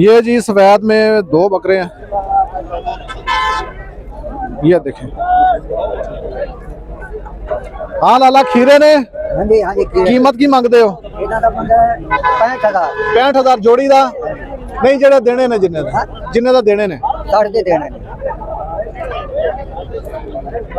ये जी सफेद में 2 बकरे हैं, ये देखें। हाँ लाला खीरे ने हाँ जी कीमत की मंगते हो? ਇਹਨਾਂ ਦਾ ਬੰਦਾ 65000 65000 जोड़ी ਦਾ नहीं ਜਿਹੜੇ ਦੇਣੇ ਨੇ ਜਿੰਨੇ ਦਾ ਦੇਣੇ ਨੇ 60 ਦੇ ਦੇਣੇ ਨੇ।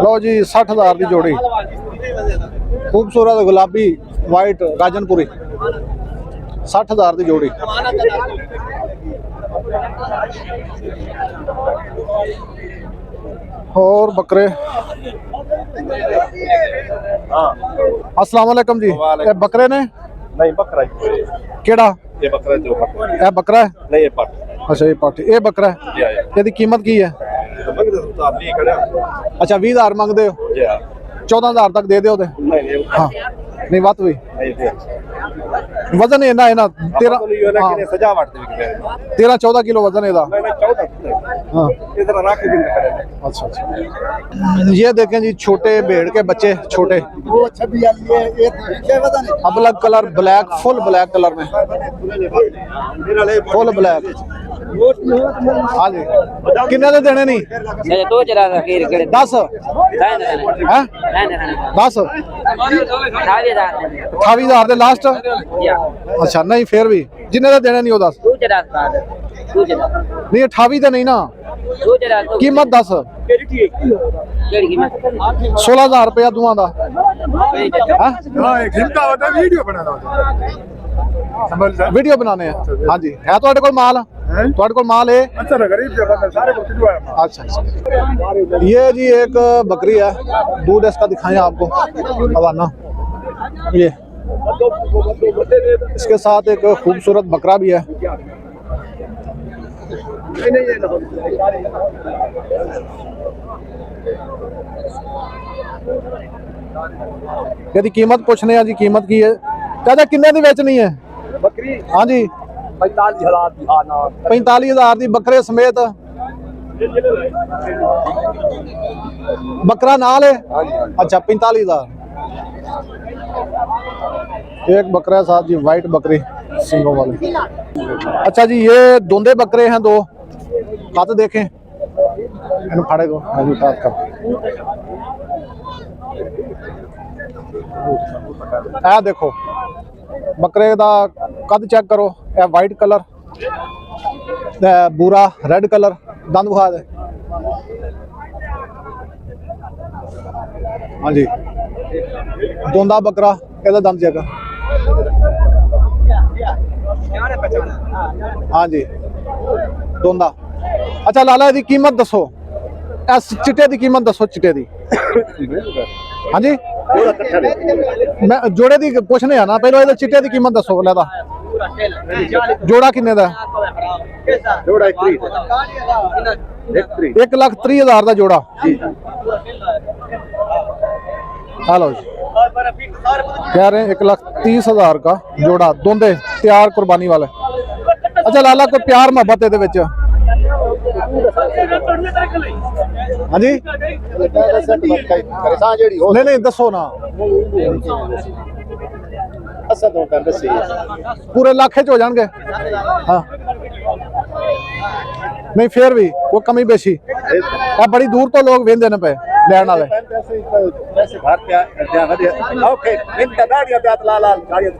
लो जी 60000 ਦੀ जोड़ी खूबसूरत गुलाबी वाइट राजनपुरी 60000 ਦੀ जोड़ी। और बकरे अस्सलाम वालेकुम जी, ये बकरे ने नहीं बकरा केड़ा ये बकरा जो पट ये बकरा है? नहीं ये पट अच्छा ये पाठी ये बकरा है, या ਇਹਦੀ ਕੀਮਤ ਕੀ ਹੈ? बकरे तो आप नहीं खड़े अच्छा 20000 ਮੰਗਦੇ ਹੋ, या 14000 ਤੱਕ ਦੇ ਦਿਓ ਤੇ। नहीं ਹਾਂ ਨਹੀਂ ਵੱਧ ਵੀ नहीं दे ਵਜ਼ਨ ਇਹਨਾਂ ਇਹਨਾਂ 13 तो ये ना कि सजावट दे के 13-14 किलो वजन है ਇਹਦਾ। नहीं मैं 14 हाँ इधर रख के दिन खड़े अच्छा अच्छा। ये देखें जी छोटे भेड़ के बच्चे छोटे, वो 26 ये पीछे वजन है। अलग colour black, full black colour में, फुल ब्लैक। हाँ जी किन्ने दे देने नहीं? दो जरा खीर केड़े 10 हैं 10 28,000 दे लास्ट। अच्छा नहीं फिर भी जिन्ने दे देने नहीं हो 10 नहीं 28 तो नहीं ना, कीमत 10 16,000 रुपया दुआ दा। वीडियो बना वीडियो बनाने हैं। हाँ जी है ਤੁਹਾਡੇ ਕੋਲ माल? ਤੁਹਾਡੇ ਕੋਲ माल है? अच्छा गरीब जो बंदा सारे को दिलवाया अच्छा अच्छा। ये जी एक बकरी है, दूध इसका दिखाएं आपको हवाना। ये इसके साथ एक खूबसूरत बकरा भी है। यदि कीमत पूछने जी कीमत की है चाचा किन्ने दी बेचनी है? बकरी हाँ जी 45,000 की आना 45,000 दी बकरे समेत बकरा नाल है। अच्छा 45,000। एक बकरा साथ जी वाइट बकरी सिंगों वाले। अच्छा जी ये दोंदे बकरे हैं 2, हाथ देखें इन फाड़े को आ देखो बकरे का कद चेक करो, यह वाइट कलर बूरा रेड कलर दंद बुखा दे। हाँ जी दोंदा बकरा कहता दंद चेक। हाँ जी दोंदा। अच्छा लाला दी कीमत दसो, इस चिट्टे दी कीमत दसो चिट्टे दी। हाँ जी मैं जोड़े दी पूछने ना पहले ये चिट्टे दी कीमत दसो बोला था। जोड़ा किन्ने दा? जोड़ा 1,30,000 का जोड़ा। हेलो जी कह रहे हैं 1,30,000 का जोड़ा, दोंदे तैयार कुर्बानी वाले। अच्छा लाला कोई प्यार मोहब्बत ਇਹਦੇ ਵਿੱਚ? हाँ जी नहीं नहीं दसो ना पूरे लाखे च हो जाएंगे। हाँ नहीं फिर भी वो कमी बेशी बड़ी दूर तो लोग वेंदे ने पे लैन वाले।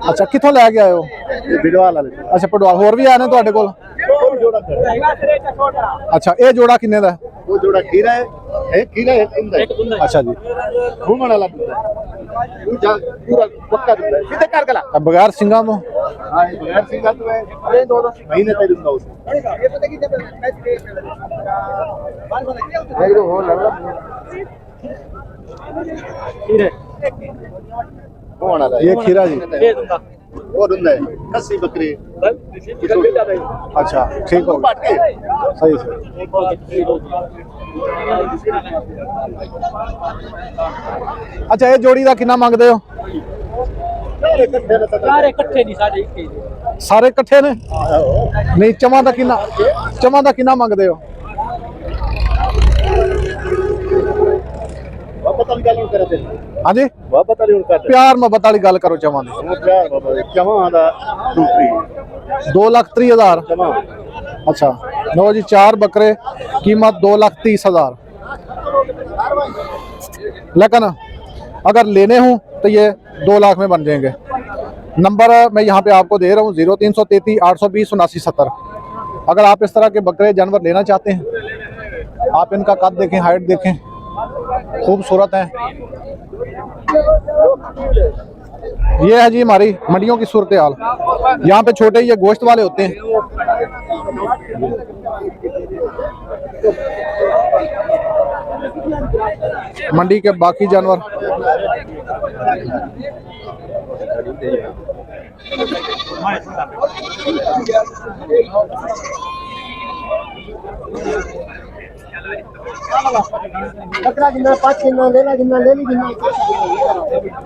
अच्छा कितों लै के आए हो? अच्छा पटवाल होर भी आए ने तुहाडे कोल? अच्छा ये जोड़ा किन्ने दा? वो जोड़ा खीरा है खीरा है। अच्छा जी घूमने वाला पूरा पक्का दूंगा सीधे कर गला अब बगैर सिंगा तो हां बगैर सिंगा तो है ये 2 महीने तक दूंगा उसे ये तो हो लगा खीरे कौन आ रहा है ये खीरा जी दे दूंगा और दूंगा कस्सी बकरी अच्छा ठीक हो पाट के सही से। अच्छा ये जोड़ी का कितना मांगते हो? सारे इकट्ठे नहीं साढ़े एक सारे इकट्ठे ने नहीं चमा का कितना मांगते हो? पता नहीं क्या करते हाँ जी मोहब्बत वाली उनका प्यार मोहब्बत वाली गल करो चवां दी प्यार बाबा चवां दा दूसरी 2,30,000 चवां अच्छा लो जी 4 बकरे कीमत 2,30,000 लेकिन अगर लेने हूँ तो ये 2 लाख में बन जाएंगे। नंबर मैं यहाँ पे आपको दे रहा हूँ 0333 820 7970। अगर आप इस तरह के बकरे जानवर लेना चाहते हैं, आप इनका कद देखें, हाइट देखें, खूबसूरत है। ये है जी हमारी मंडियों की सूरत हाल। यहाँ पे छोटे ये गोश्त वाले होते हैं। मंडी के बाकी जानवर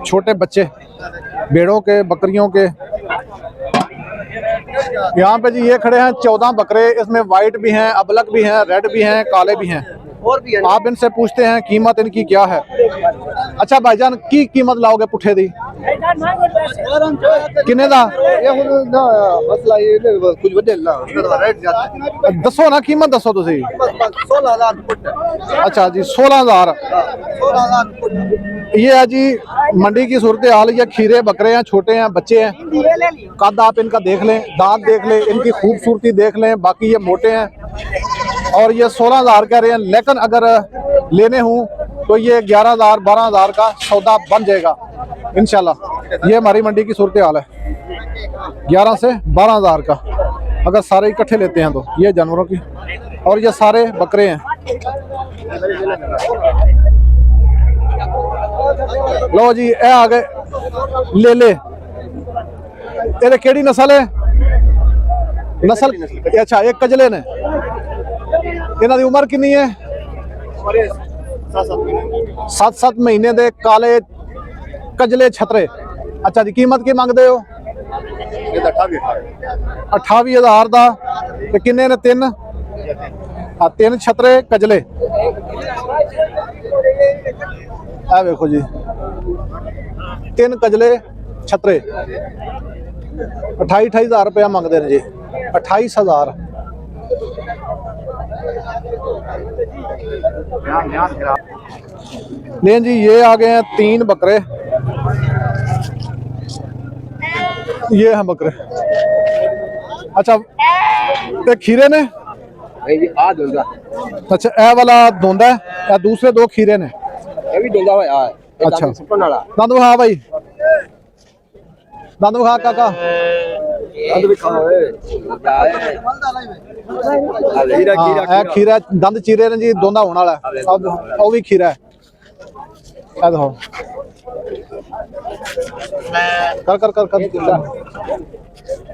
छोटे बच्चे भेड़ों के, बकरियों के। यहाँ पे जी ये खड़े हैं 14 बकरे, इसमें वाइट भी हैं, अबलक भी हैं, रेड भी हैं, काले भी हैं। आप इनसे पूछते हैं कीमत इनकी क्या है। अच्छा भाईजान की कीमत लाओगे पुठे दी किन्ने दा ये हुन ना मसला ये कुछ वडे ला रेट ज्यादा दसो ना कीमत दसो तुसी 16,000 फुट अच्छा जी 16,000 16,000 फुट ये है जी मंडी की सूरत हाल। ये खीरे बकरे हैं, छोटे हैं, बच्चे हैं। कद आप इनका देख लें, दांत देख लें, इनकी खूबसूरती देख लें। बाकी ये मोटे हैं और ये 16,000 कह रहे हैं, लेकिन अगर लेने हूँ तो ये 11,000 12,000 का सौदा बन जाएगा इंशाल्लाह। ये हमारी मंडी की सूरत हाल है, 11 से 12,000 का अगर सारे इकट्ठे लेते हैं तो। ये जानवरों की, और ये सारे बकरे हैं। लो जी ए आ गए ले ये केड़ी नस्ल है? नस्ल अच्छा एक कजले ने। इन्हां दी उम्र कितनी है? 7-7 महीने दे काले कजले छतरे। अच्छा जी कीमत की मंगदे हो? 28,000 दा ते किन्ने ने? 3 3 छतरे कजले। आ देखो जी 3 कजले छतरे 28,000 रुपया मंगते हैं जी। 28,000। लें जी ये आ गए हैं 3 बकरे। ये हैं बकरे। अच्छा ये खीरे ने? अच्छा ए वाला धोंदा है, दूसरे 2 खीरे ने। अच्छा दंद विखा भाई, दंद विखा काका। हाँ खीरा दंद चीरे ने जी, दोंदा होने वाला है। वो भी खीरा है। देखो कर कर कर कर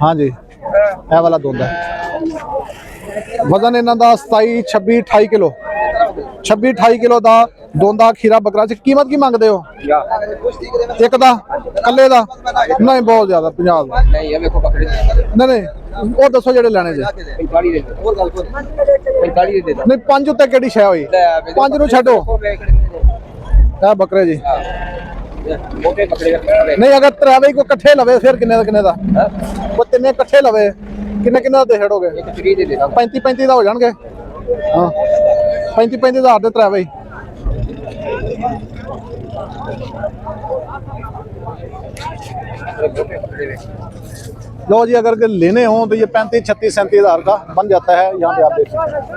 हाँ जी ए वाला दोंदा है। वजन इन्हां दा 27 26 28 किलो 26-28 किलो दा दोंदा खीरा बकरा। कीमत की मंगदे हो? एक दा कल्ले दा नहीं बहुत ज्यादा 50 दा नहीं वो दसो जेडे लेने जे नहीं 5 उत्ते केड़ी शय होई 5 नु छड्डो ए बकरे जी। नहीं अगर त्रावे को इकट्ठे लवे फिर किन्ने दा वो तिन्ने इकट्ठे लवे किन्ने दा दे छड़ोगे? 35 दा हो जाणगे। हाँ 35,000 दे त्रावे। लो जी अगर लेने हो तो ये 35 36 37,000 का बन जाता है। यहाँ पे आप देख सकते हैं।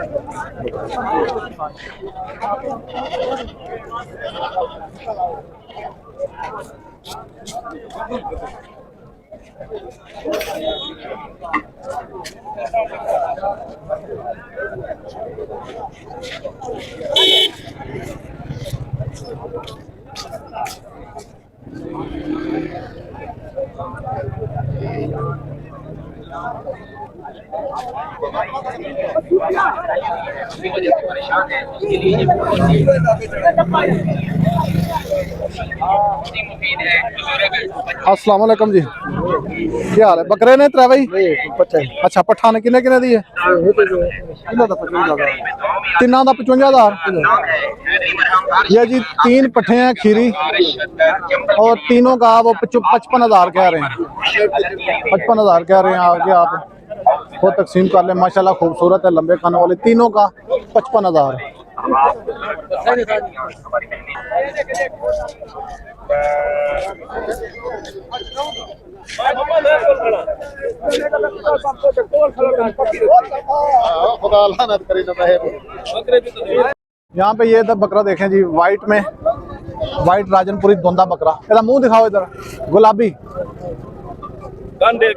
अस्सलाम वालेकुम जी, क्या हाल है? बकरे ने त्रै भाई? अच्छा, पट्ठा ने किन्ने किन्ने दी है? तिना दा 55,000। ये जी 3 पट्ठे हैं खीरी और तीनों का वो 55,000 कह रहे हैं। 55,000 कह रहे हैं। आगे आप वो तकसीम कर ले। माशाल्लाह खूबसूरत है, लंबे खाने वाले, तीनों का 55,000। खुदा लानत करे ना यहाँ पे ये इधर बकरा देखें जी, वाइट में, वाइट राजनपुरी दोंदा बकरा। इधर मुंह दिखाओ, इधर गुलाबी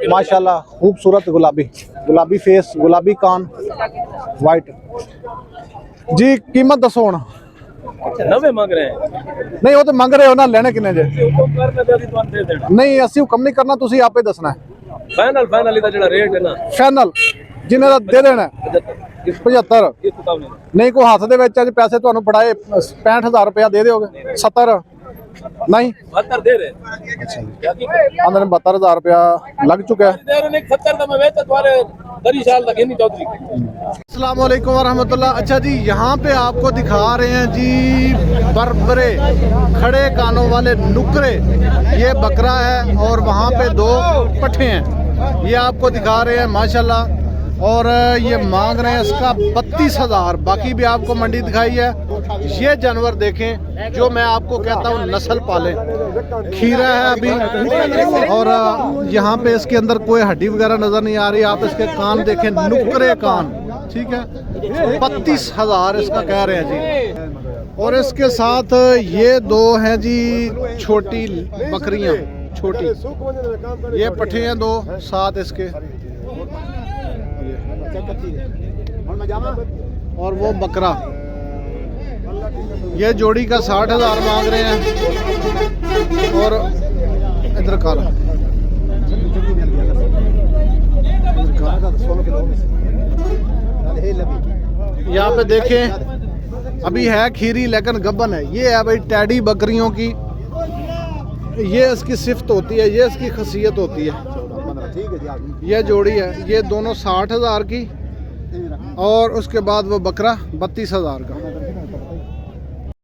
माशाल्लाह खूबसूरत गुलाबी, गुलाबी फेस, गुलाबी कान, वाइट। जी कीमत दसो हुण। 90 मांग रहे हैं। नहीं वो तो मंग रहे हो ना, लेने किन्ने जे? नहीं असी हुक्म नहीं करना, तुसी आपे दसना है। फाइनल फाइनल इधर जेड़ा रेट है ना, फाइनल जिन्हें दा दे देना है 75। नहीं को हाथ दे विच अज पैसे तुहानू फड़ाए 65,000 रुपया दे दोगे? 70 नहीं 72 दे रहे। अंदर 72,000 रुपया लग चुका है। 70 का मैं बेचा तुम्हारे 10 साल तक नहीं चौधरी। अस्सलाम वालेकुम वरहमतुल्लाह। अच्छा जी, यहाँ पे आपको दिखा रहे हैं जी बरबरे खड़े कानों वाले नुकरे, ये बकरा है और वहाँ पे 2 पट्ठे हैं, ये आपको दिखा रहे हैं माशाल्लाह। और ये मांग रहे हैं इसका 32,000। बाकी भी आपको मंडी दिखाई है। ये जानवर देखें जो मैं आपको कहता हूँ नस्ल पाले, खीरा है अभी। और यहाँ पे इसके अंदर कोई हड्डी वगैरह नज़र नहीं आ रही। आप इसके कान देखें, नुकरे कान, ठीक है। 32,000 इसका कह रहे हैं जी। और इसके साथ ये 2 हैं जी छोटी बकरियाँ, छोटी, ये पट्ठे हैं 2 साथ इसके। और वो बकरा, ये जोड़ी का 60,000 मांग रहे हैं। और इधर काला, यहाँ पे देखें अभी है खीरी लेकिन गब्बन है। ये है भाई टैडी बकरियों की, ये इसकी सिफ्त होती है, ये इसकी खसियत होती है। ये जोड़ी है, ये दोनों 60,000 की। और उसके बाद वो बकरा 32,000 का।